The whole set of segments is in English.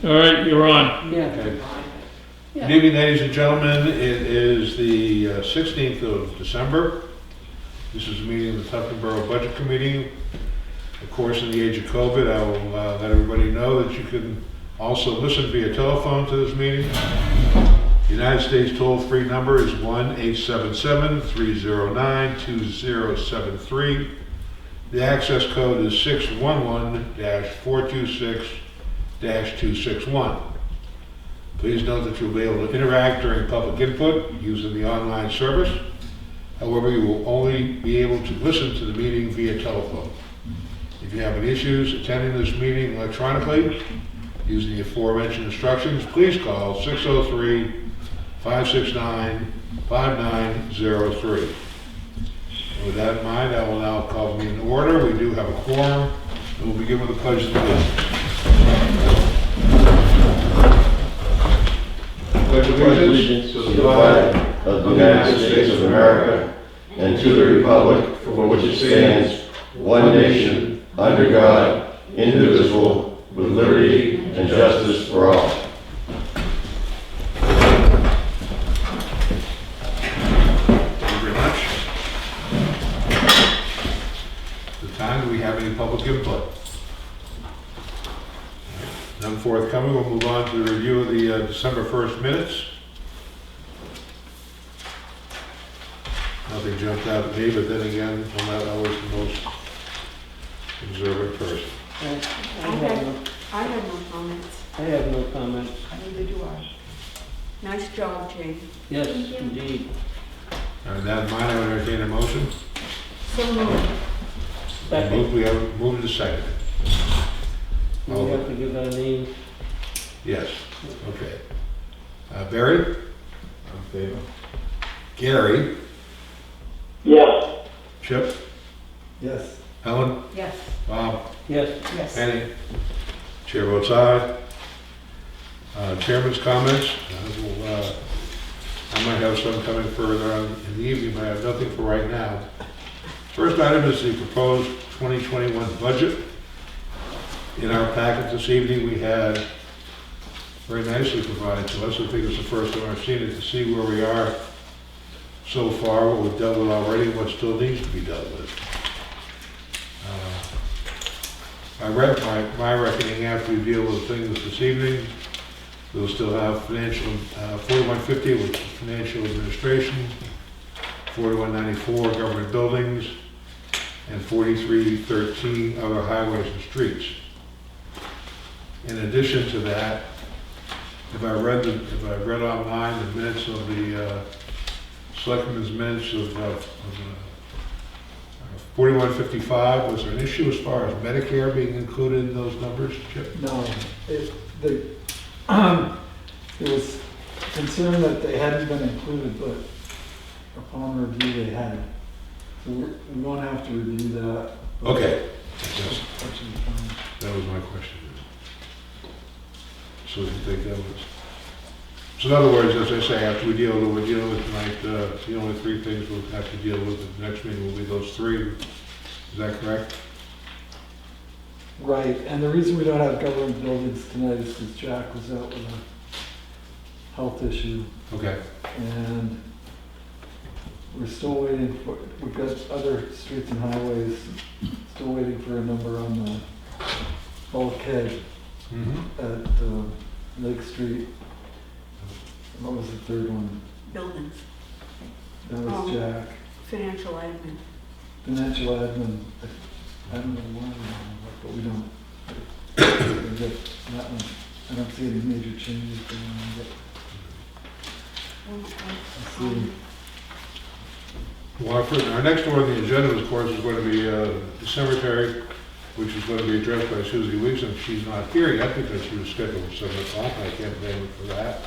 All right, you're on. Yeah. Okay. Good evening, ladies and gentlemen. It is the 16th of December. This is a meeting of the Tufton Borough Budget Committee. Of course, in the age of COVID, I will let everybody know that you can also listen via telephone to this meeting. The United States toll-free number is 1-877-309-2073. The access code is 611-426-261. Please note that you'll be able to interact during public input using the online service. However, you will only be able to listen to the meeting via telephone. If you have any issues attending this meeting electronically using the aforementioned instructions, please call 603-569-5903. With that in mind, I will now call the meeting to order. We do have a quorum, and we'll begin with the pledge of allegiance. Pledge allegiance to the flag of the United States of America and to the republic for which it stands, one nation, under God, indivisible, with liberty and justice for all. Thank you very much. At the time, do we have any public input? None forthcoming. We'll move on to the review of the December 1st minutes. Nothing jumped out at me, but then again, I'm not always the most observant person. I have no comments. I have no comments. Neither do I. Nice job, Jane. Yes, indeed. All right, that in mind, I would entertain a motion. So moved. Second, We have moved to second. we have to give our name. Yes, okay. Barry? In favor? Gary? Yes. Chip? Yes. Helen? Yes. Bob? Yes, Yes. Penny? Chair votes aye. Chairman's comments. I might have some coming further on in the evening, but I have nothing for right now. First item is the proposed 2021 budget. In our packet this evening, we had very nicely provided to us. I think it's the first time I've seen it, to see where we are so far, what we've dealt with already, what still needs to be dealt with. My reckoning after we deal with things this evening, we'll still have financial, 4150, which is financial administration, 4194, government buildings, and 4313, other highways and streets. In addition to that, if I read online the minutes of the selectmen's minutes of 4155, was there an issue as far as Medicare being included in those numbers, Chip? No, there was concern that they hadn't been included, but upon review they had. So we won't have to review that. Okay. That should be fine. That was my question. So you think that was... So in other words, as I say, after we're dealing with tonight, the only three things we'll have to deal with at the next meeting will be those three. Is that correct? Right, and the reason we don't have government buildings tonight is because Jack was out with a health issue, Okay. and we're still waiting for, we've got other streets and highways, still waiting for a number on the bulkhead Mm-hmm. at Lake Street. What was the third one? Buildings. That was Jack. Financial admin. Financial admin, I don't know why, but we don't. We get that one. I don't see any major changes going on, but I see. Well, our next one on the agenda, of course, is going to be the cemetery, which is going to be addressed by Susie Weeks, and she's not here yet because she was scheduled for 7 o'clock. I can't blame her for that.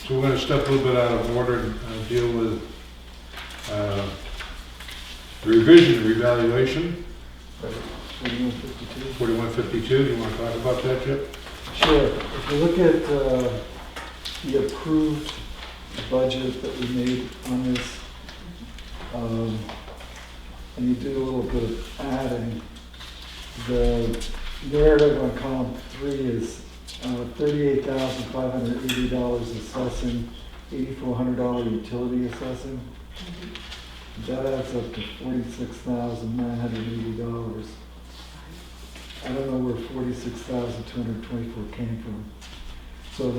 So we're going to step a little bit out of order and deal with the revision and revaluation, 4152. 4152. Do you want to talk about that, Chip? Sure. If you look at the approved budget that we made on this, and you do a little bit of adding, the narrative on column 3 is $38,580 assessing, $8,400 utility assessing. That adds up to $46,980. I don't know where 46,224 came from. So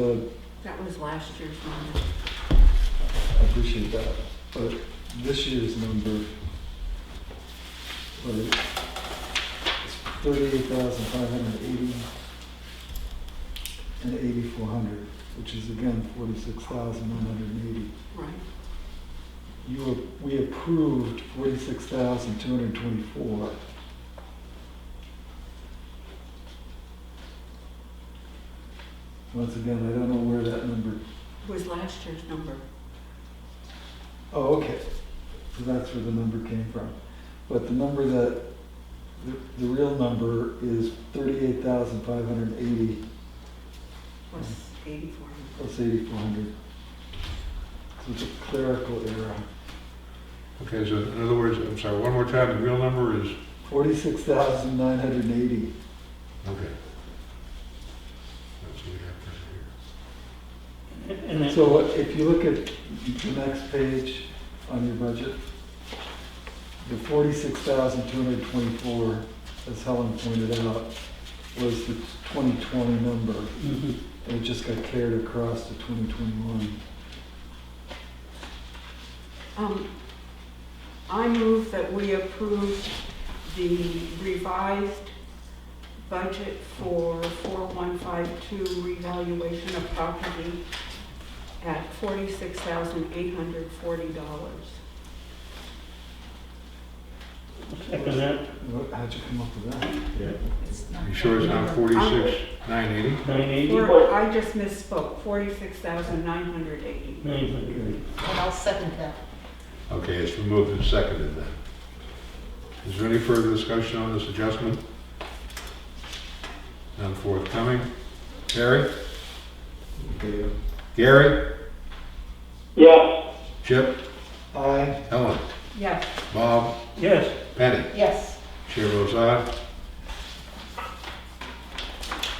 That was last year's number. I appreciate that, but this year's number, is 38,580 and 8,400, which is again 46,180. Right. We approved 46,224. Once again, I don't know where that number. It was last year's number. Oh, okay. So that's where the number came from. But the number that, the real number is 38,580 Plus 8,400. plus 8,400. So it's a clerical error. Okay, so in other words, I'm sorry, one more time, the real number is, 46,980. okay. That's what we have right And then, So if you look at the next page on your budget, the 46,224, as Helen pointed out, was the 2020 number. mhm. And it just got carried across to 2021. I move that we approve the revised budget for 4152 revaluation of property at $46,840. Second that, How'd you come up with that? here. You sure it's not 46,980? 980, I just misspoke, 46,980. 900. And I'll second that. Okay, it's been moved and seconded then. Is there any further discussion on this adjustment? None forthcoming. Gary? Okay. Gary? Yes. Chip? Aye. Helen? Yes. Bob? Yes, Penny? Yes. Chair votes aye.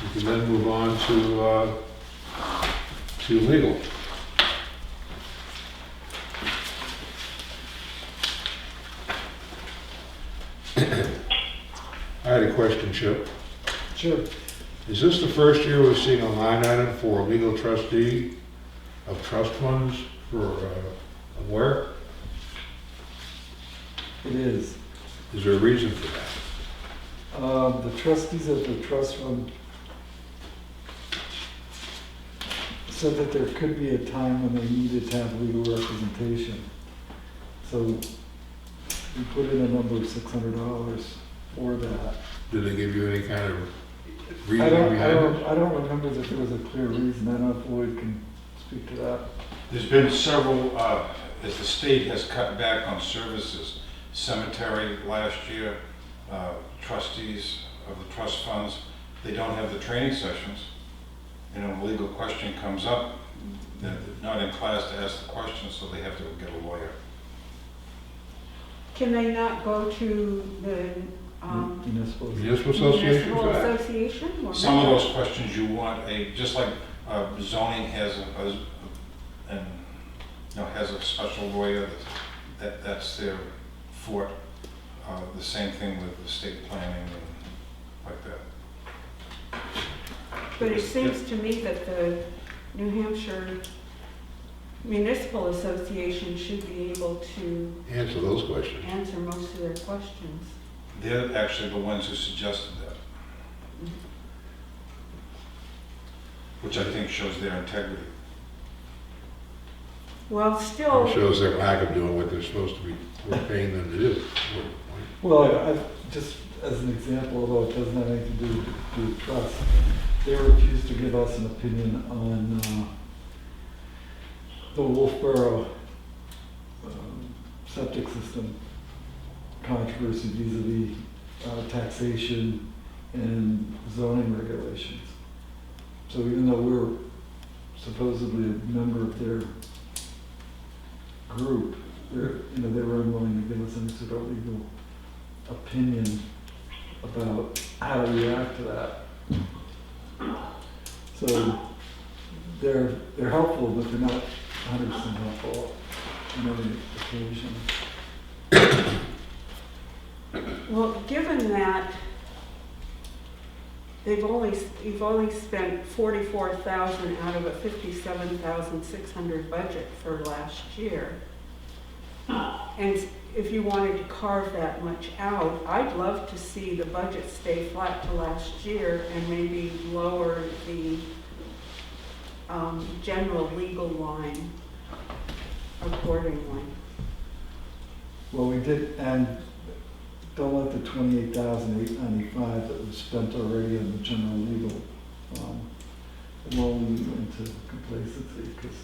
We can then move on to legal. I had a question, Chip. Sure. Is this the first year we're seeing a line item for a legal trustee of trust funds for where? It is. Is there a reason for that? The trustees of the trust fund said that there could be a time when they needed to have legal representation. So we put in a number of $600 for that. Did they give you any kind of I reason behind it? don't remember that there was a clear reason. I don't know if Lloyd can speak to that. There's been several, as the state has cut back on services, cemetery last year, trustees of the trust funds, they don't have the training sessions. You know, a legal question comes up, they're not in class to ask the question, so they have to get a lawyer. Can they not go to the Municipal. Municipal Association municipal for that? association? or Some of not? those questions you want just like zoning has has a special lawyer, that's their fort. The same thing with the state planning and like that. But it seems to me that the New Hampshire Municipal Association should be able to Answer those questions. answer most of their questions. They're actually the ones who suggested that, which I think shows their integrity. Well, still, It shows their lack of doing what they're supposed to be, we're paying them to do. Well, I just as an example, although it doesn't have anything to do with trust, they refused to give us an opinion on the Wolfboro septic system controversy vis-a-vis taxation and zoning regulations. So even though we're supposedly a member of their group, they were unwilling to give us any sort of legal opinion about how to react to that. So they're helpful, but they're not 100% helpful on every occasion. Well, given that you've only spent 44,000 out of a 57,600 budget for last year, and if you wanted to carve that much out, I'd love to see the budget stay flat to last year and maybe lower the general legal line accordingly. Well, we did, and don't let the 28,895 that was spent already on the general legal lull you into complacency, because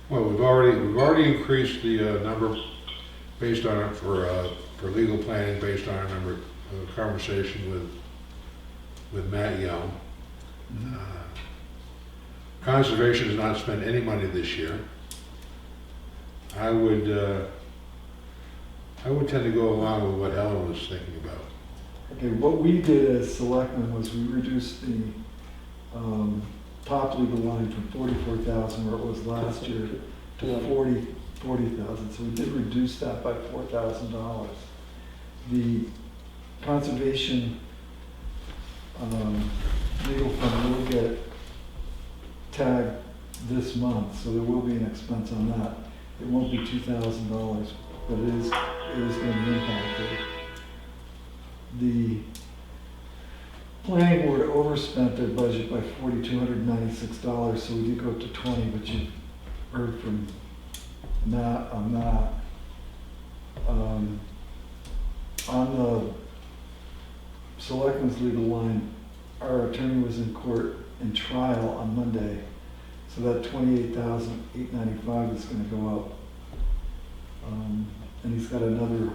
Well, we've already increased the number based on it for legal planning, based on our number conversation with Matt Young. Conservation has not spent any money this year. I would tend to go along with what Helen was thinking about. okay, what we did as selectmen was we reduced the top legal line from 44,000 where it was last year to 40,000. So we did reduce that by $4,000. The conservation legal fund will get tagged this month, so there will be an expense on that. It won't be $2,000, but it is going to be impacted. The planning board overspent their budget by $4,296, so we did go up to 20, but you heard from Matt on that. On the selectmen's legal line, our attorney was in court in trial on Monday, so that $28,895 is going to go up. And he's got another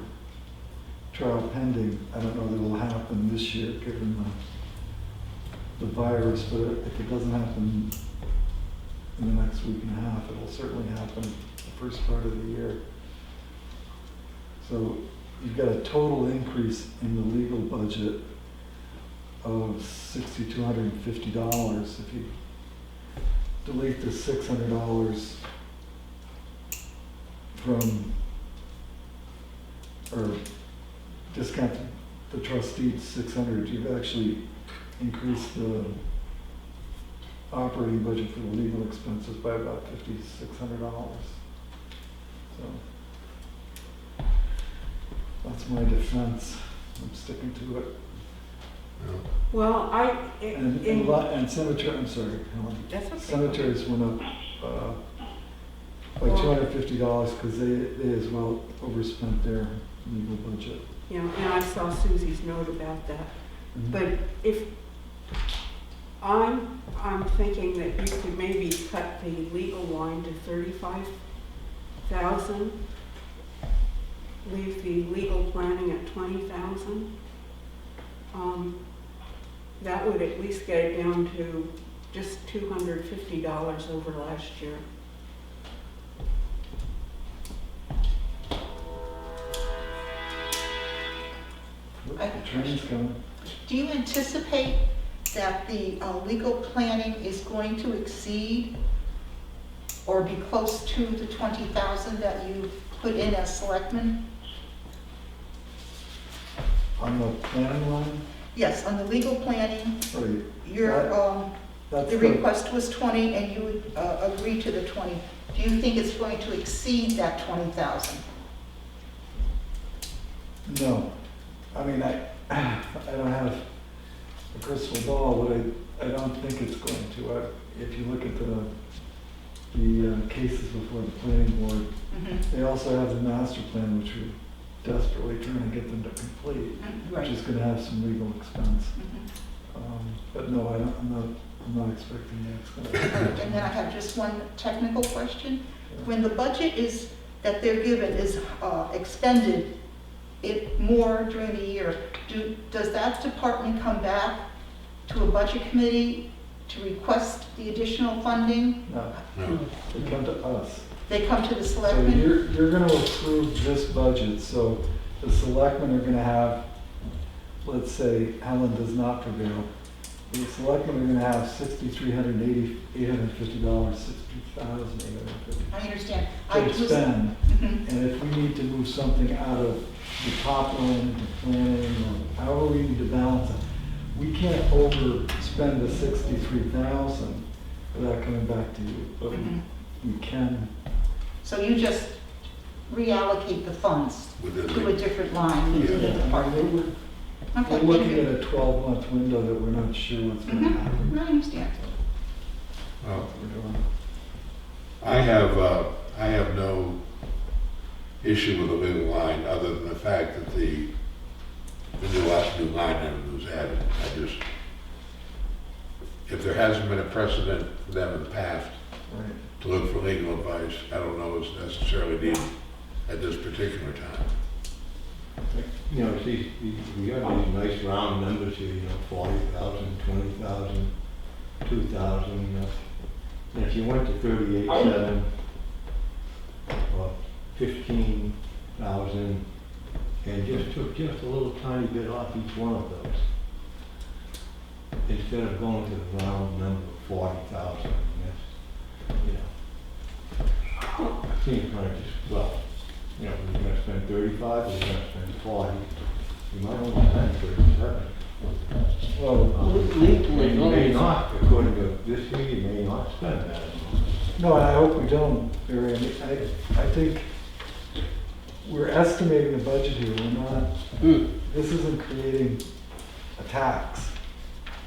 trial pending. I don't know that it'll happen this year, given the virus, but if it doesn't happen in the next week and a half, it will certainly happen the first part of the year. So you've got a total increase in the legal budget of $6,250 if you delete the $600 from, or discount the trustees $600, you've actually increased the operating budget for the legal expenses by about $5,600. So that's my defense. I'm sticking to it. Well, And cemetery, I'm sorry, Helen. That's okay. Cemeteries went up by $250 because they as well overspent their legal budget. You know, and I saw Susie's note about that. Mhm. But if, I'm thinking that you could maybe cut the legal line to 35,000, leave the legal planning at 20,000. That would at least get it down to just $250 over last year. Look, the train's coming. Do you anticipate that the legal planning is going to exceed or be close to the 20,000 that you put in as selectmen? On the planning line, Yes, on the legal planning, right, your, that's the request was 20 and you would agree to the 20. Do you think it's going to exceed that 20,000? No. I mean, I don't have a crystal ball, but I don't think it's going to. If you look at the cases before the planning board, they also have the master plan, which we're desperately trying to get them to complete, which is going to have some legal expense. But no, I'm not expecting that it's going to. And then I have just one technical question. When the budget that they're given is expended more during the year, does that department come back to a budget committee to request the additional funding? No, they come to us. They come to the So selectmen? you're going to approve this budget, so the selectmen are going to have, let's say Helen does not prevail, the selectmen are gonna have $6,380, $850, $60,850 I understand. to expend. Mhm. And if we need to move something out of the top line into planning, or however we need to balance it, we can't overspend the 63,000 without coming back to you, but Mhm. we can. So you just reallocate the funds Within to a the, different line into the Yeah. department. We're Okay, thank looking at you. a 12-month window that we're not sure what's gonna Mhm. happen. I understand. well, We're doing. I have no issue with the legal line, other than the fact that the new line item was added. I just, if there hasn't been a precedent for them in the past Right. to look for legal advice, I don't know is necessarily needed at this particular time. You know, see, we got these nice round numbers here, you know, 40,000, 20,000, 2,000, you know. And if you went to 38.7 or 15,000 and just took just a little tiny bit off each one of those, instead of going to the round number of 40,000, yes, you know. I think it's gonna just, well, you know, we're gonna spend 35, we're gonna spend 40. We might only spend 37. Well, And you may not, according to this here, you may not spend that. no, I hope we don't, Barry. I mean, I think we're estimating the budget here. We're not, this isn't creating a tax.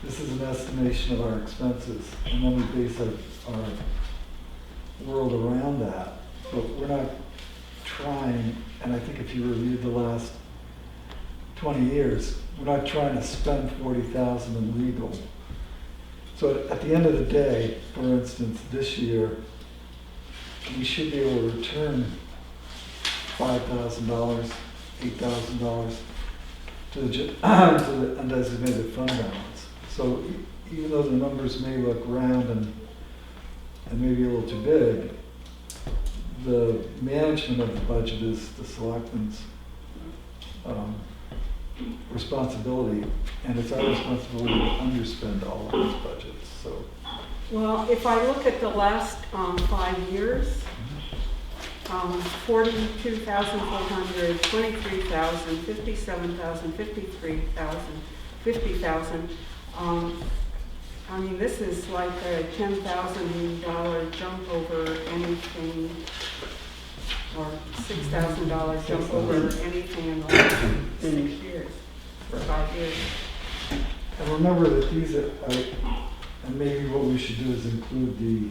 This is an estimation of our expenses, and then we base our world around that. But we're not trying, and I think if you reviewed the last 20 years, we're not trying to spend 40,000 in legal. So at the end of the day, for instance, this year, we should be able to return $5,000, $8,000 to the to the undesignated fund balance. So even though the numbers may look round and maybe a little too big, the management of the budget is the selectmen's responsibility, and it's our responsibility to underspend all of these budgets, so. Well, if I look at the last 5 years, 42,400, 23,000, 57,000, 53,000, 50,000. I mean, this is like a $10,000 jump over anything, or $6,000 jump over anything in the last 6 years, or 5 years. And remember that these are, and maybe what we should do is include the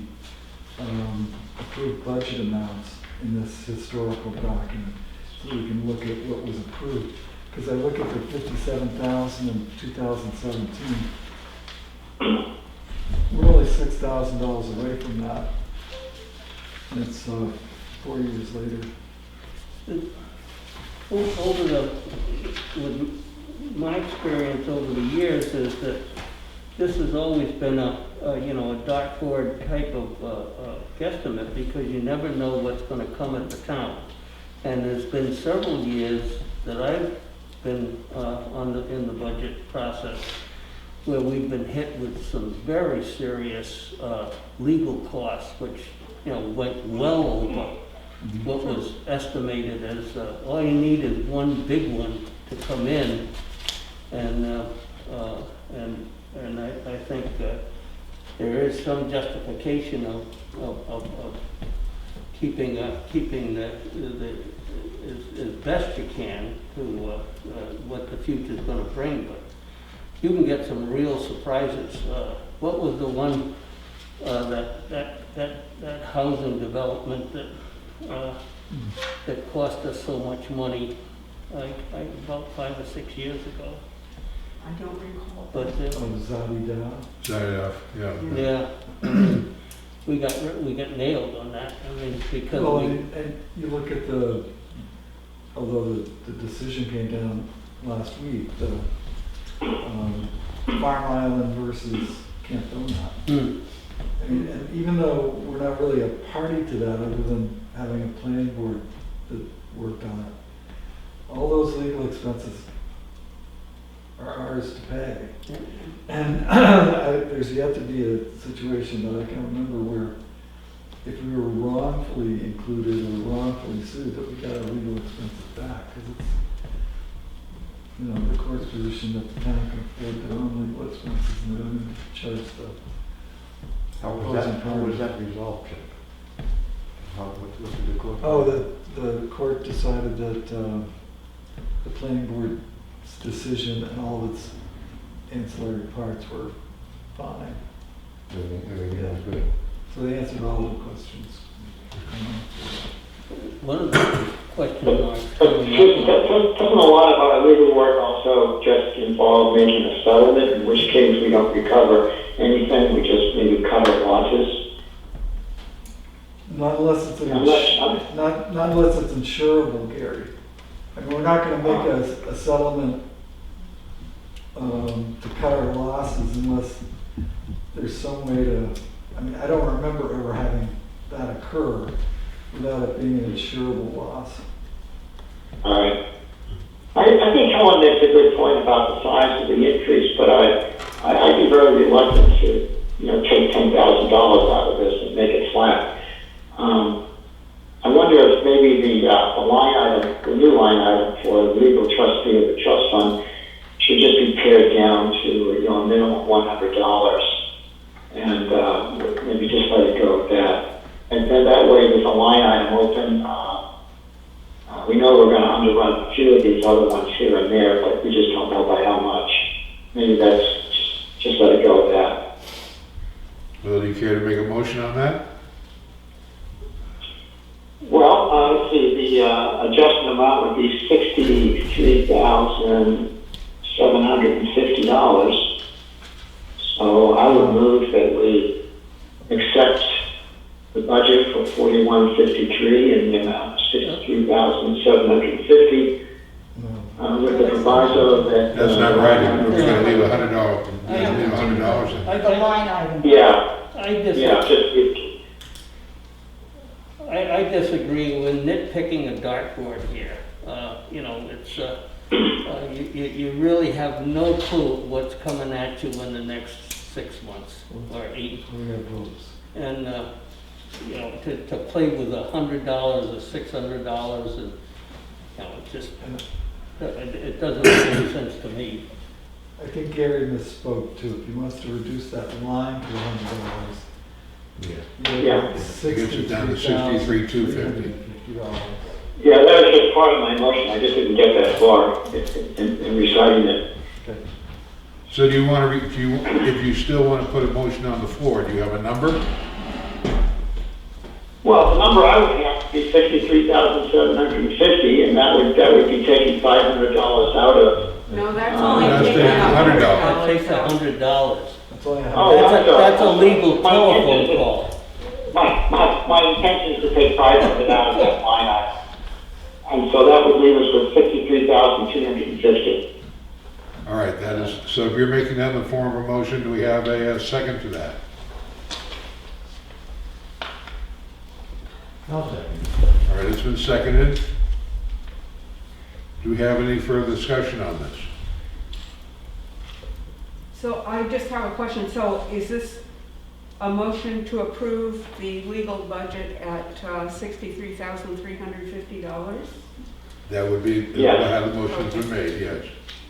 approved budget amounts in this historical document, so we can look at what was approved. Because I look at the 57,000 in 2017, we're only $6,000 away from that. And it's 4 years later. With my experience over the years is that this has always been a dartboard type of guesstimate, because you never know what's going to come at the town. And there's been several years that I've been in the budget process where we've been hit with some very serious legal costs, which went well over what was estimated as all you need is one big one to come in, and I think there is some justification of keeping the as best you can to what the future's going to bring, but you can get some real surprises. What was the one that housing development that cost us so much money? About 5 or 6 years ago. I don't recall. But Zadida. Yeah. we got nailed on that. I mean, because Well, and you look at although the decision came down last week, the Farm Island versus Camp Donut. And even though we're not really a party to that, other than having a planning board that worked on it, all those legal expenses are ours to pay. And there's yet to be a situation that I can remember where if we were wrongfully included or wrongfully sued, that we got our legal expenses back, because it's, you know, the court's position that the town can afford their own legal expenses and they don't even charge the How was that resolved, Chuck? What did the court? Oh, the court decided that the planning board's decision and all of its ancillary parts were fine. Everything was good. So they answered all the questions. One of the question marks But coming up. doesn't a lot of our legal work also just involve making a settlement, in which case we don't recover anything, we just maybe cover losses? Not unless it's not unless it's insurable, Gary. I mean, we're not gonna make a settlement to cut our losses unless there's some way to, I mean, I don't remember ever having that occur without it being an insurable loss. All right. I think Helen makes a good point about the size of the increase, but I'd be very reluctant to, take $10,000 out of this and make it flat. I wonder if maybe the line item, the new line item for the legal trustee of the trust fund should just be pared down to, a minimum of $100, and maybe just let it go at that. And then that way, with a line item open, we know we're going to underrun a few of these other ones here and there, but we just don't know by how much. Maybe that's just let it go at that. Well, do you care to make a motion on that? Well, let's see, the adjustment amount would be $63,750. So I would move that we accept the budget for 4153 in the amount of $63,750, with the proviso that... That's not right, we're gonna leave $100, leave $100 in. The line item. Yeah, I disagree with nitpicking a dartboard here. It's, you really have no clue what's coming at you in the next 6 months or 8. We have votes. And, to play with $100 or $600 and, it doesn't make any sense to me. I think Gary misspoke too. If he wants to reduce that line to $100, Yeah. Gets it down to $63,250. yeah, that was just part of my motion. I just didn't get that far in reciting it. Okay. So do you want to, if you still want to put a motion on the floor, do you have a number? Well, the number I would have to be $63,750, and that would be taking $500 out of. No, that's only That's taking taking $100. That takes $100. That's all I have. Oh, That's a legal my telephone intention is- call. My intention is to take $500 out of that line item. And so that would leave us with $63,250. All right, that is, so if you're making that in the form of a motion, do we have a second to that? I'll second. All right, it's been seconded. Do we have any further discussion on this? So I just have a question. So is this a motion to approve the legal budget at $63,350? That would be, Yes. how the motion's been made, yes.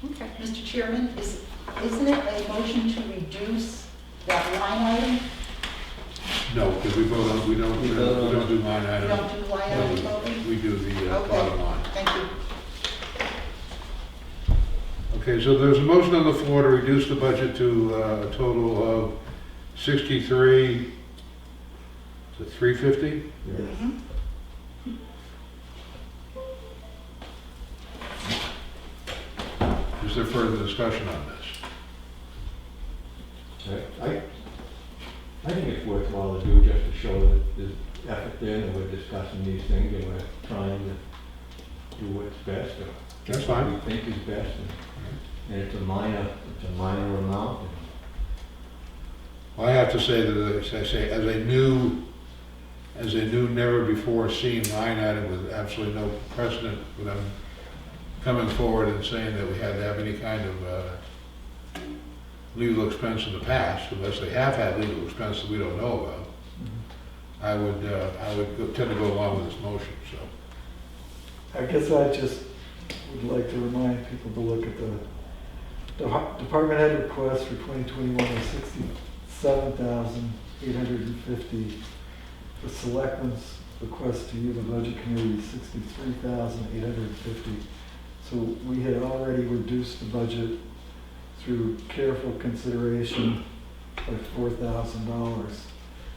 Okay. Mr. Chairman, isn't it a motion to reduce that line item? No, because we vote on, we don't do line You item. don't do line No, item voting? we do the Okay. bottom line. Thank you. Okay, so there's a motion on the floor to reduce the budget to a total of 63, is it 350? Mhm. Is there further discussion on this? I think it's worthwhile to do just to show that there's effort there and we're discussing these things and we're trying to do what's best or That's fine. what we think is best. And it's a minor amount. Well, I have to say that, as I say, as a new, never before seen line item with absolutely no precedent, what I'm coming forward and saying that we had to have any kind of legal expense in the past, unless they have had legal expense that we don't know about. I would tend to go along with this motion, so. I guess I just would like to remind people to look at the department head request for 2021 is $67,850. The selectmen's request to you, the budget committee, is $63,850. So we had already reduced the budget through careful consideration by $4,000.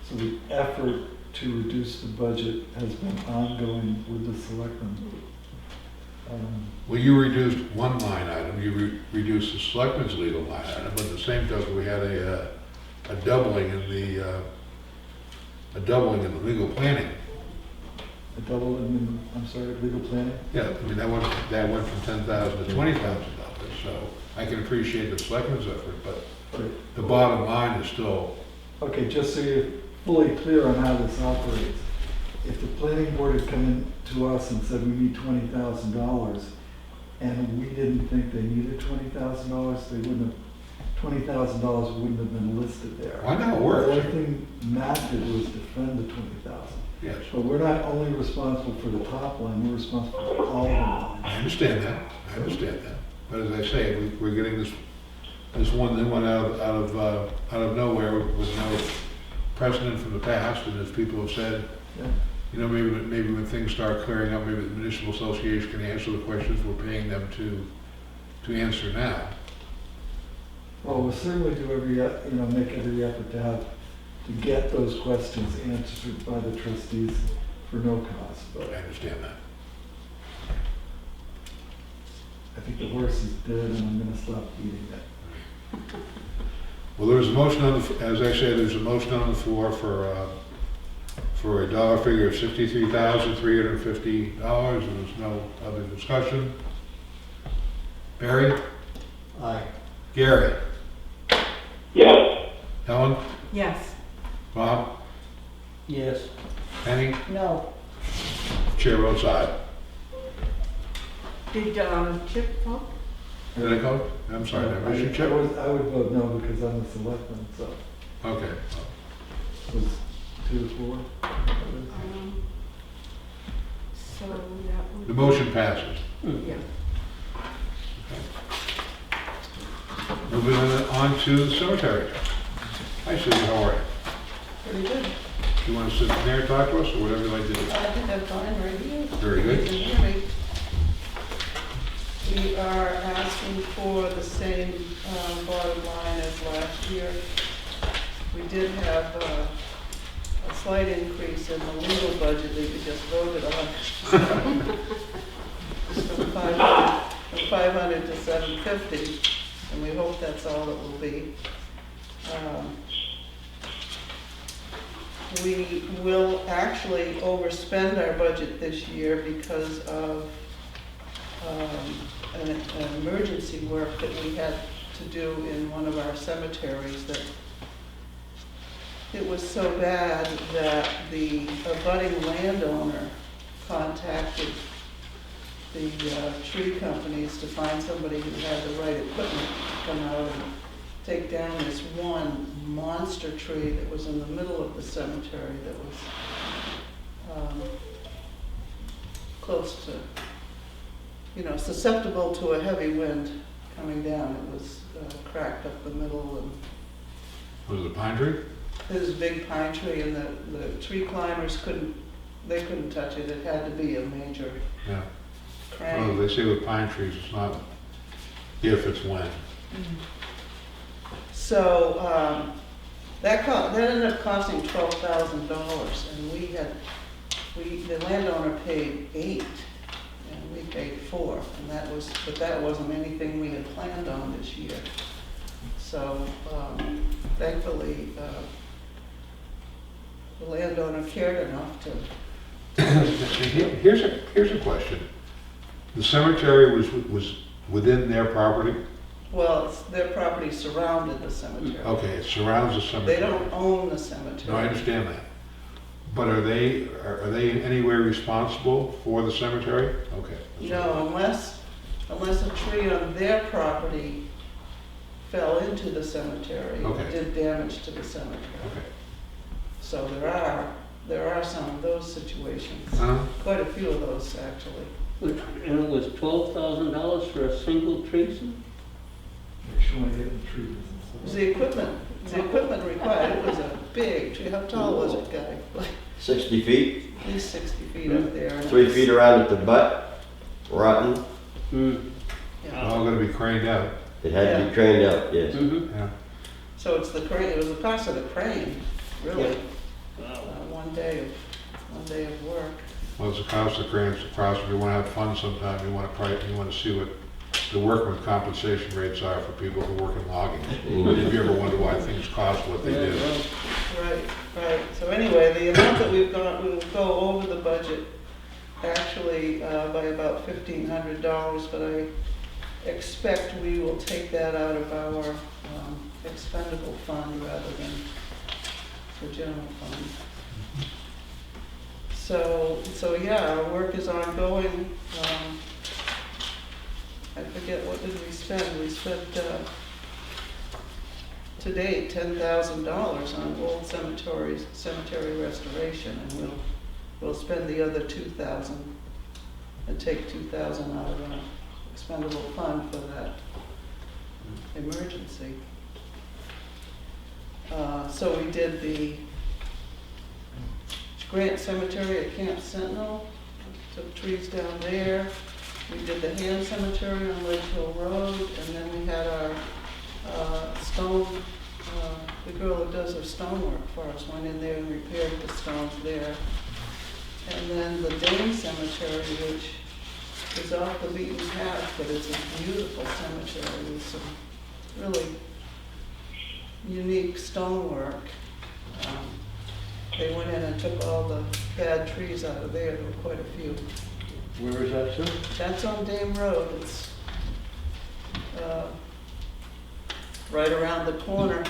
So the effort to reduce the budget has been ongoing with the selectmen. Well, you reduced one line item, you reduced the selectmen's legal line item, but at the same token, we had a doubling in the legal planning. A double, I'm sorry, legal planning? Yeah, I mean, that went from $10,000 to $20,000, so I can appreciate the selectmen's effort, but Right. the bottom line is still, Okay, just so you're fully clear on how this operates. If the planning board had come in to us and said we need $20,000, and we didn't think they needed $20,000, they wouldn't have, $20,000 wouldn't have been listed there. I know it The works. only thing Matt did was defend the 20,000. yes. But we're not only responsible for the top line, we're responsible for all the lines. I understand that, but as I say, we're getting this one out of nowhere with no precedent from the past, and as people have said, Yeah. you know, maybe when things start clearing up, maybe the municipal association can answer the questions we're paying them to answer now. Well, we'll certainly do make every effort to get those questions answered by the trustees for no cost, I but understand that. I think the horse is dead and I'm gonna stop beating it. Well, there's a motion as I said, there's a motion on the floor for a dollar figure of $63,350, and there's no other discussion. Barry? Aye. Gary? Yes. Helen? Yes. Bob? Yes. Penny? No. Chair votes aye. Did Chip vote? Did I go? I'm sorry, did I miss you, Chip? I would vote no because I'm a selectman, so Okay. it was 2-4. So that would. The motion passes. Yeah. Moving on to the cemetery. Hi, Susan, how are you? Pretty good. You want to sit there and talk to us, or whatever you like to do? I think I'm fine right here. Very good. You can hear me. We are asking for the same bottom line as last year. We did have a slight increase in the legal budget that you just voted on. From 500 to 750, and we hope that's all it will be. We will actually overspend our budget this year because of an emergency work that we had to do in one of our cemeteries. That it was so bad that the abutting landowner contacted the tree companies to find somebody who had the right equipment to come out and take down this one monster tree that was in the middle of the cemetery that was close to, susceptible to a heavy wind coming down. It was cracked up the middle, and Was it a pine tree? it was a big pine tree, and the tree climbers couldn't touch it. It had to be a major Yeah. crane. Well, they say with pine trees, it's not if, it's when. So that ended up costing $12,000, and the landowner paid $8,000, and we paid $4,000, and that wasn't anything we had planned on this year. So thankfully, the landowner cared enough to. Here's a question. The cemetery was within their property? Well, their property surrounded the cemetery. Okay, it surrounds the cemetery. They don't own the cemetery. No, I understand that. But are they in any way responsible for the cemetery? Okay. No, unless unless a tree on their property fell into the cemetery, Okay. and did damage to the cemetery. Okay. So there are some of those situations, Uh-huh. quite a few of those, actually. And it was $12,000 for a single tree, sir? Make sure I get the trees It was and the equipment required, it was a big tree, how tall was it, Guy? Like 60 feet, at least 60 feet up there. and it 3 was- feet around at the butt, rotten. Hmm. Yeah. All gonna be craned out. It had to Yeah. be trained out, yes. Mm-hmm. Yeah. So it's the crane, it was the cost of the crane, really. Wow. One day of work. Well, it's the cost of cranes, the cost, if you wanna have fun sometime, you wanna see what the workman compensation rates are for people who work in logging. If you ever wonder why things cost what they do. Right. So anyway, the amount that we've got, we will go over the budget actually by about $1,500, but I expect we will take that out of our expendable fund rather than the general fund. So yeah, our work is ongoing. I forget, what did we spend? We spent, to date, $10,000 on old cemetery restoration, and we'll spend the other $2,000 and take $2,000 out of our expendable fund for that emergency. So we did the Grant Cemetery at Camp Sentinel, took trees down there. We did the Ham Cemetery on Ledge Hill Road, and then we had our stone, the girl who does our stonework for us went in there and repaired the stones there. And then the Dane Cemetery, which is off the beaten path, but it's a beautiful cemetery with some really unique stonework. They went in and took all the bad trees out of there. There were quite a few. Where is that, sir? That's on Dame Road. It's right around the corner.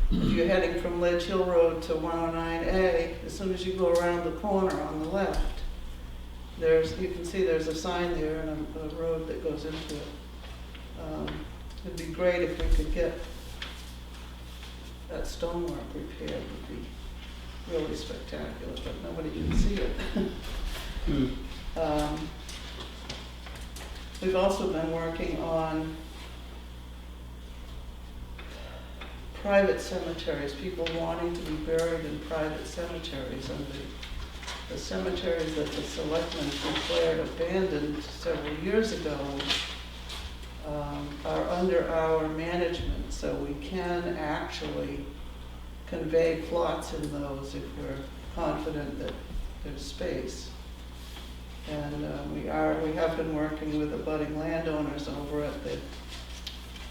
If you're heading from Ledge Hill Road to 109A, as soon as you go around the corner on the left, you can see there's a sign there and a road that goes into it. It'd be great if we could get that stonework repaired. It would be really spectacular, but nobody can see it. We've also been working on private cemeteries, people wanting to be buried in private cemeteries, and the cemeteries that the selectmen declared abandoned several years ago are under our management, so we can actually convey plots in those if we're confident that there's space. And we have been working with the budding landowners over at the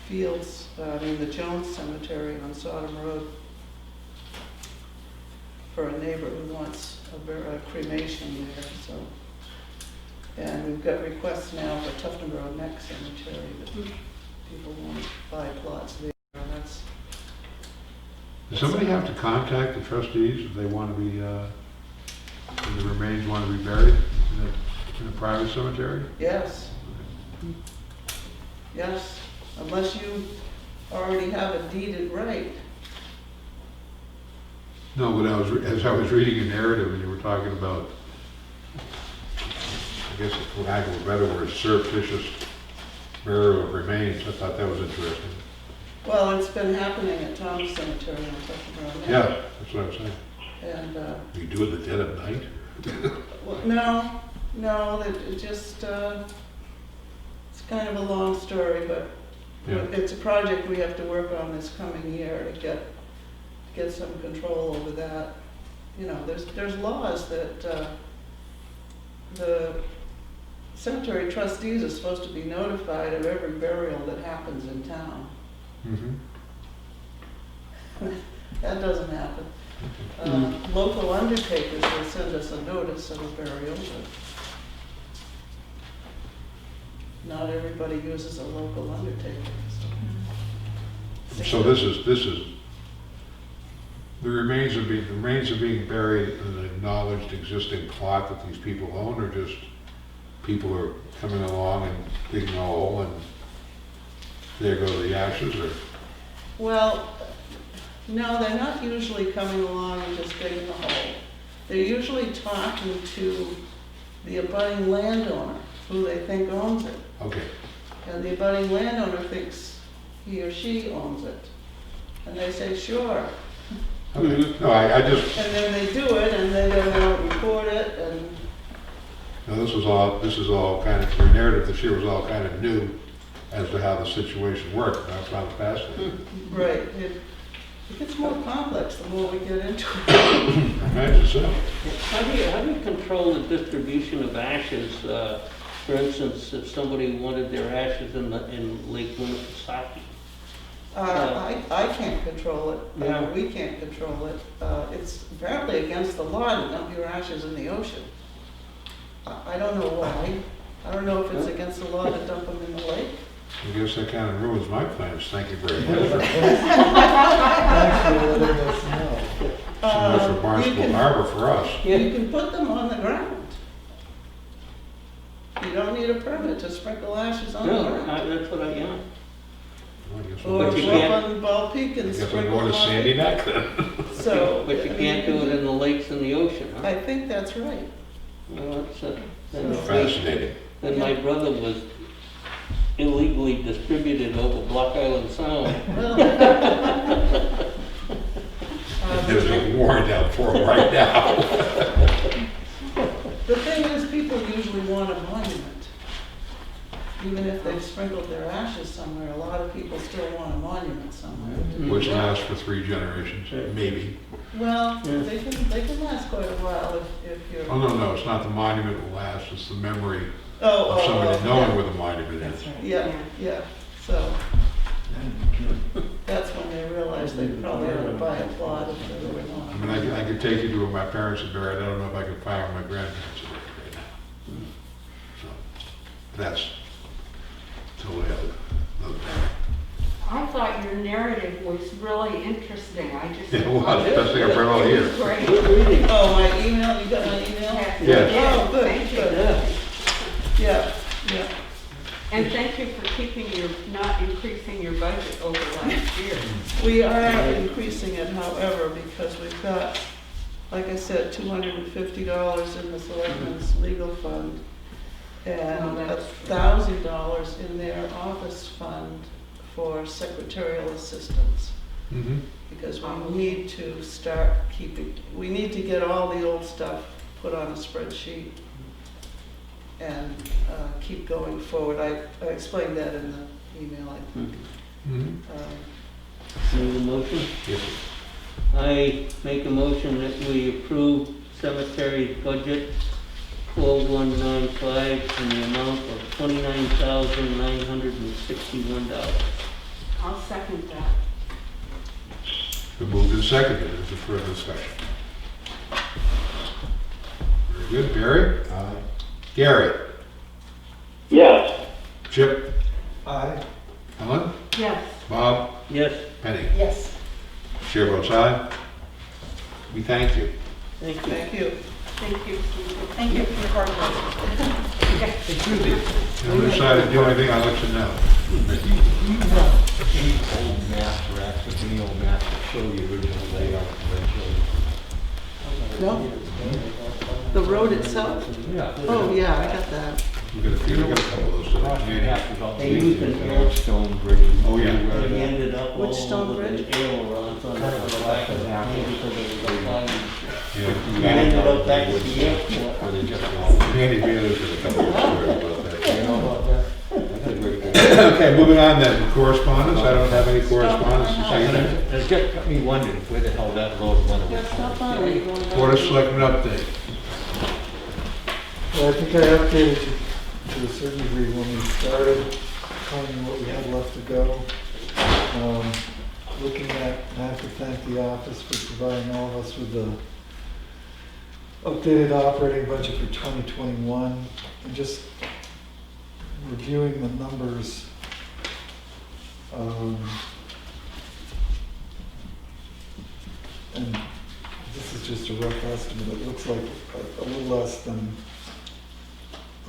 the Jones Cemetery on Sodom Road for a neighbor who wants a cremation there. So, and we've got requests now for Tufton Road Neck Cemetery that people want to buy plots there. And that's Does somebody have to contact the trustees if they want to be, if the remains want to be buried in a private cemetery? yes. Yes, unless you already have a deeded right. No, but as I was reading a narrative and you were talking about, I guess for lack of a better word, surreptitious burial of remains, I thought that was interesting. Well, it's been happening at Tom's Cemetery on Tufton Road Neck. Yeah, that's what I'm saying. And, You do it in the dead of night? well, no, it just, it's kind of a long story, but Yeah. it's a project we have to work on this coming year to get some control over that. You know, there's laws that, the cemetery trustees are supposed to be notified of every burial that happens in town. Mm-hmm. That doesn't happen. Local undertakers will send us a notice of a burial, but not everybody uses a local undertaker. So this is, the remains are being buried in an acknowledged existing plot that these people own, or just people are coming along and digging a hole and there go the ashes, or? Well, no, they're not usually coming along and just digging a hole. They're usually talking to the abutting landowner, who they think owns it. Okay, And the abutting landowner thinks he or she owns it. And they say, sure. okay. No, I just, And then they do it, and then they don't report it, and, no, this is all kind of, your narrative this year was all kind of new as to how the situation worked, and I found it fascinating. right. It gets more complex the more we get into it. I imagine so. How do you control the distribution of ashes? For instance, if somebody wanted their ashes in Lake Winnipesaukee? I can't control it. Yeah. We can't control it. It's apparently against the law to dump your ashes in the ocean. I don't know why. I don't know if it's against the law to dump them in the lake. I guess that kind of ruins my plans. Thank you very much. Thanks for letting us know. So much for You Barnstable can- Harbor for us. You can put them on the ground. You don't need a permit to sprinkle ashes on the No, ground. that's what I, yeah. Well, I guess Or we'll But you go go- can't- up on Bald Peak I and guess we'll sprinkle go them to on. Sandy Neck then. So. But you can't do it in the lakes and the ocean, huh? I think that's right. Well, then Fascinating. Then my brother was illegally distributed over Block Island Sound. Well, There's a warrant out for it right now. the thing is, people usually want a monument. Even if they've sprinkled their ashes somewhere, a lot of people still want a monument somewhere. Which lasts for 3 generations, maybe. Well, Yeah. they can last quite a while if you're. Oh, no, it's not the monument will last, it's the memory Oh, of somebody knowing yeah. where the monument is. Yeah, yeah, so that's when they realize they probably ought to buy a plot if they really want. I mean, I could take you to where my parents are buried, I don't know if I could find where my grandparents are buried right now. So, that's totally another matter. I thought your narrative was really interesting. I just. Yeah, well, that's the best thing I've read all It year. was great. Good reading. Oh, my email, you got my email? Yes. Oh, good, Thank you. good. Yeah, yeah. And thank you for not increasing your budget over last year. We are increasing it, however, because we've got, like I said, $250 in the selectmen's legal fund and Oh, that's- $1,000 in their office fund for secretarial assistance. Mhm. Because we need to start we need to get all the old stuff put on a spreadsheet and keep going forward. I explained that in the email, I think. Mhm. Need a motion? Yes. I make a motion that we approve cemetery budget 4195 in the amount of $29,961. I'll second that. Been moved and seconded, is there further discussion? Very good, Barry? Aye. Gary? Yes. Chip? Aye. Ellen? Yes. Bob? Yes, Penny? Yes. Chair votes aye. We thank you. thank you. Thank you. Thank you, Susan. Thank you for your hard work. If we decide to do anything, I'll let you know. Any old maps or access any old maps that show the original layout eventually? No? The road itself? Yeah. Oh, yeah, I got that. We got a couple of those. They used an old stone bridge. Oh, yeah. And he ended up Which all stone over bridge? the ailerons on the back of the plane because it was a flying. Yeah. And ended up back at the airport. Where they just all, Andy Bailey's got a couple of stories about that. you know about that? That's a great thing. Okay, moving on then, correspondence, I don't have any correspondence this evening. It just got me wondering where the hell that road went. Yeah, stop by. Are you going back? Board of Selectmen update. Well, I think I updated you to a certain degree when we started, telling you what we had left to go. Looking at, I have to thank the office for providing all of us with the updated operating budget for 2021, and just reviewing the numbers. And this is just a rough estimate. It looks like a little less than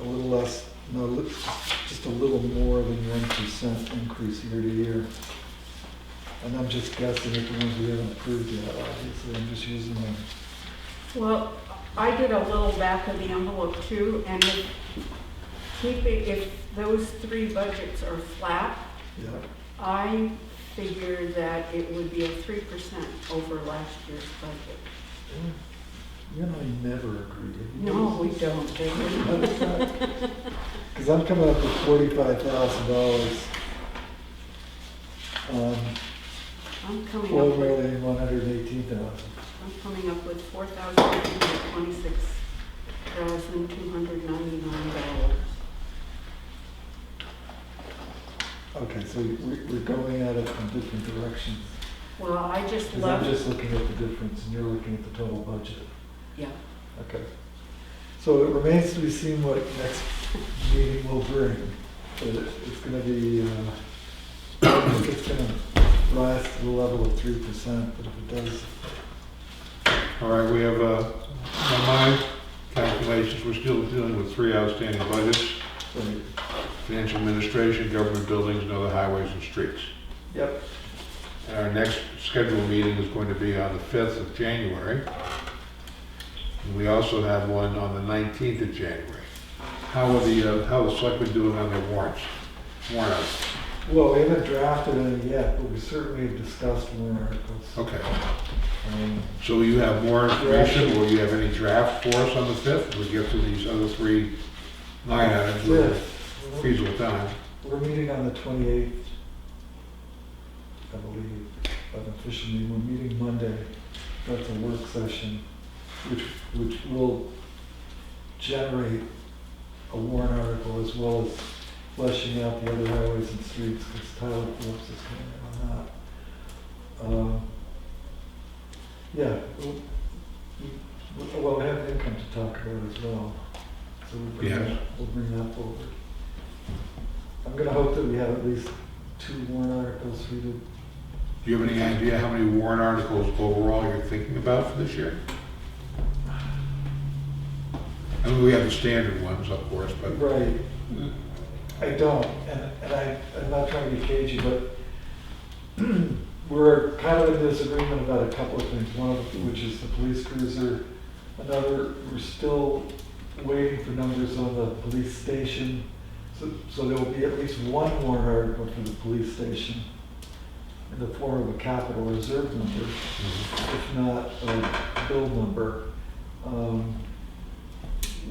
a little less, no, just a little more than 1% increase year to year. And I'm just guessing at the ones we haven't approved yet, obviously, I'm just using them. Well, I did a little back of the envelope too, and if those three budgets are flat, Yeah, I figure that it would be a 3% over last year's budget. you and I never agree. No, we don't, David. Because I'm coming up with $45,000 on I'm coming up with, $4,118,000. I'm coming up with $4,826,299. Okay, so we're going at it from different directions. Well, I just Because I'm left, just looking at the difference and you're looking at the total budget. yeah. Okay. So it remains to be seen what next meeting will bring. But it's gonna be, I don't think it's gonna rise to the level of 3%, but if it does, All right, we have, on my calculations, we're still dealing with 3 outstanding budgets: then, financial administration, government buildings, and other highways and streets. yep. And our next scheduled meeting is going to be on the 5th of January. And we also have one on the 19th of January. How are the selectmen doing on their warrant articles? Well, we haven't drafted any yet, but we certainly have discussed warrant articles. Okay, Um, so you have more information, or you have any draft for us on the 5th? We get to these other 3 line items with Yes, feasible time. we're meeting on the 28th, I believe, unofficially, we're meeting Monday. That's a work session, which will generate a warrant article as well as fleshing out the other highways and streets, because Tyler Phillips is coming in on that. Yeah, well, we have income to talk about as well, so Yes. we'll bring that forward. I'm gonna hope that we have at least 2 warrant articles for you to. Do you have any idea how many warrant articles overall you're thinking about for this year? I mean, we have the standard ones, of course, but Right. I don't, and I'm not trying to be cagey, but we're kind of in disagreement about a couple of things. One of which is the police cruiser. Another, we're still waiting for numbers on the police station. So there will be at least one warrant article for the police station in the form of a capital reserve number, if not a bill number.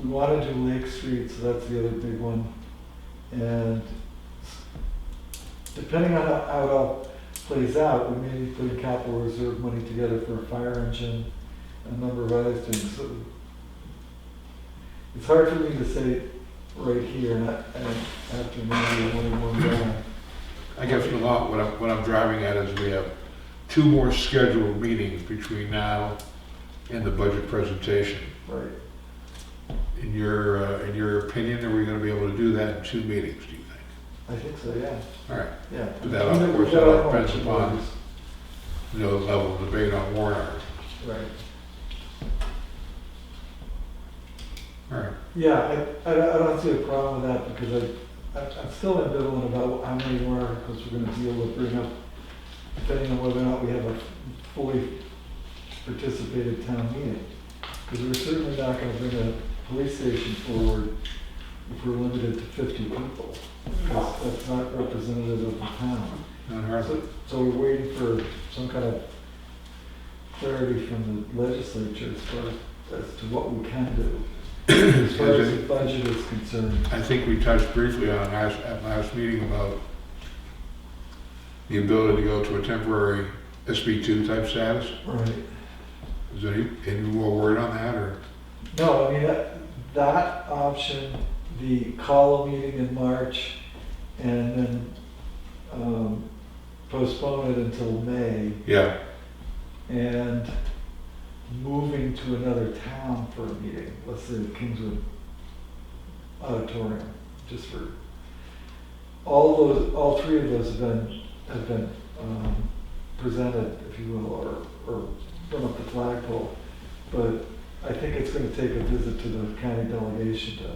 We want to do Lake Street, so that's the other big one. And depending on how it all plays out, we may be putting capital reserve money together for a fire engine and a number of other things. So it's hard for me to say right here, and after maybe only one guy. I guess a lot, what I'm driving at is we have 2 more scheduled meetings between now and the budget presentation. Right. In your opinion, are we going to be able to do that in 2 meetings, do you think? I think so, yeah. All right. Yeah. But that, of course, that all depends upon, the level of debate on warrant articles. Right. All right. Yeah, I don't see a problem with that because I'm still ambivalent about how many warrant articles we're gonna be able to bring up, depending on whether or not we have a fully participated town meeting. Because we're certainly not gonna bring a police station forward if we're limited to 50 people. Because that's not representative of the town. Not hardly. So we're waiting for some kind of clarity from the legislature as far as to what we can do. As far as the budget is concerned. I think we touched briefly on at last meeting about the ability to go to a temporary SB2 type status. Right. Is there any more word on that, or? No, I mean, that option, the call a meeting in March and then postpone it until May Yeah, and moving to another town for a meeting, let's say the Kingswood Auditorium, just for, all 3 of those have been presented, if you will, or run up the flagpole. But I think it's gonna take a visit to the county delegation to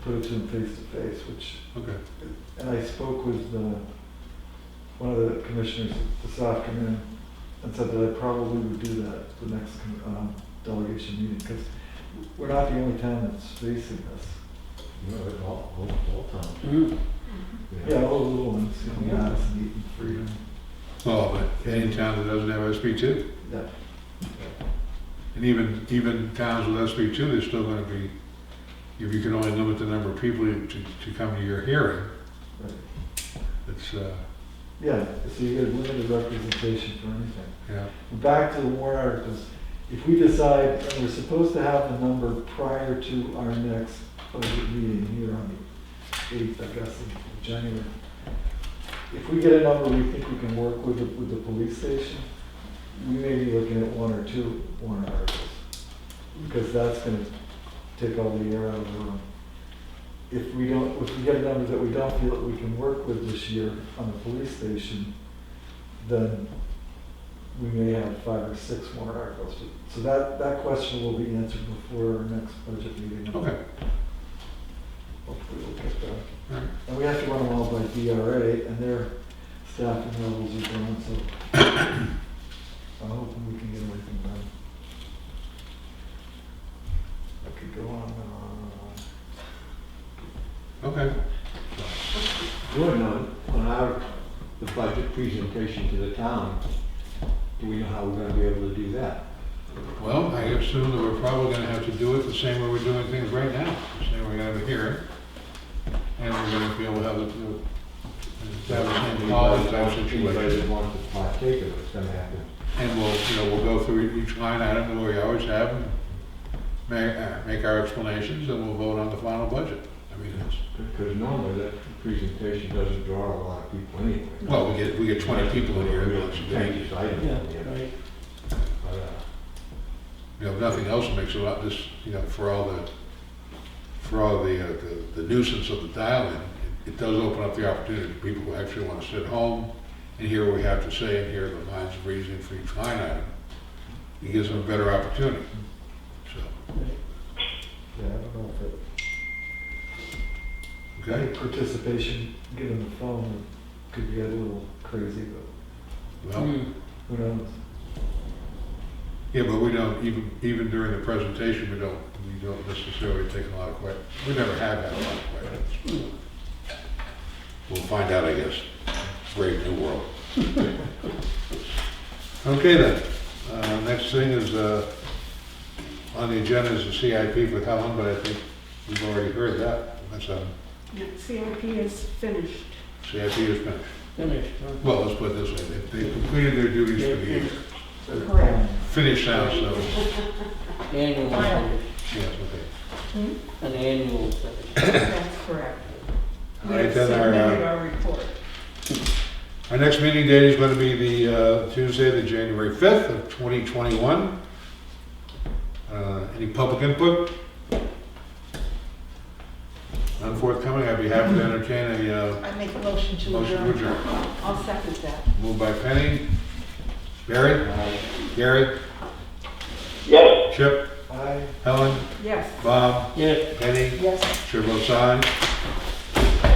put it to them face to face, which, Okay. and I spoke with one of the commissioners this afternoon and said that I probably would do that the next delegation meeting, because we're not the only town that's facing this. You know, it's all towns. Mm. Yeah, all the little ones, you know, Madison, Eaton, Freedom. Well, but any town that doesn't have SB2, Yeah. and even towns with SB2, there's still gonna be, if you can only limit the number of people to come to your hearing, Right. it's, Yeah, so you get limited representation for anything. yeah. Back to the warrant articles, if we decide, and we're supposed to have the number prior to our next budget meeting here on the 8th, I guess, of January. If we get a number we think we can work with the police station, we may be looking at one or two warrant articles. Because that's gonna take all the air out of the room. If we get a number that we don't feel that we can work with this year on the police station, then we may have 5 or 6 warrant articles. So that question will be answered before our next budget meeting. Okay. Hopefully we'll get that. All right. And we have to run them all by DRA, and their staffing levels are down, so I'm hoping we can get everything done. I could go on and on. Okay. Jordan, on the budget presentation to the town, do we know how we're gonna be able to do that? Well, I assume that we're probably gonna have to do it the same way we're doing things right now. The same way we're gonna have a hearing, and we're gonna be able to have the same college type Anybody situation. that wants to partake of it, it's gonna happen. And we'll go through each line item the way we always have, and make our explanations, and we'll vote on the final budget. I mean, it's, Because normally that presentation doesn't draw a lot of people anyway. well, we get 20 people in here. Real It's big. contentious items, Yeah, you know. right. But, You know, if nothing else makes a lot, this, you know, for all the nuisance of the dial-in, it does open up the opportunity for people who actually want to sit home and hear what we have to say and hear the lines of reasoning for each line item. It gives them a better opportunity, so, Yeah, I don't know if it, okay? any participation given the phone could get a little crazy, but Well, Mm. who knows? yeah, but we don't, even during the presentation, we don't necessarily take a lot of questions. We never have had a lot of questions. We'll find out, I guess. Brave new world. Okay then, next thing is, on the agenda is the CIP for Helen, but I think we've already heard that. That's, Yeah, CIP is finished. CIP is finished. Finished, huh? Well, let's put it this way, they completed their duties for the year. Correct. Finished now, so, Annual finish, yes, okay. an annual finish. That's correct. We All right, have then submitted our report. our next meeting date is going to be the Tuesday, the January 5th of 2021. Any public input? None forthcoming. I'd be happy to entertain a I make a motion to motion to adjourn. adjourn. I'll second that. Moved by Penny. Barry? Gary? Yes. Chip? Aye. Helen? Yes. Bob? Yes. Penny? Yes. Chair votes aye.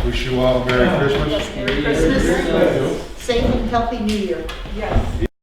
Wish you all a Merry Christmas. Merry Christmas. Safe and healthy New Year. Yes.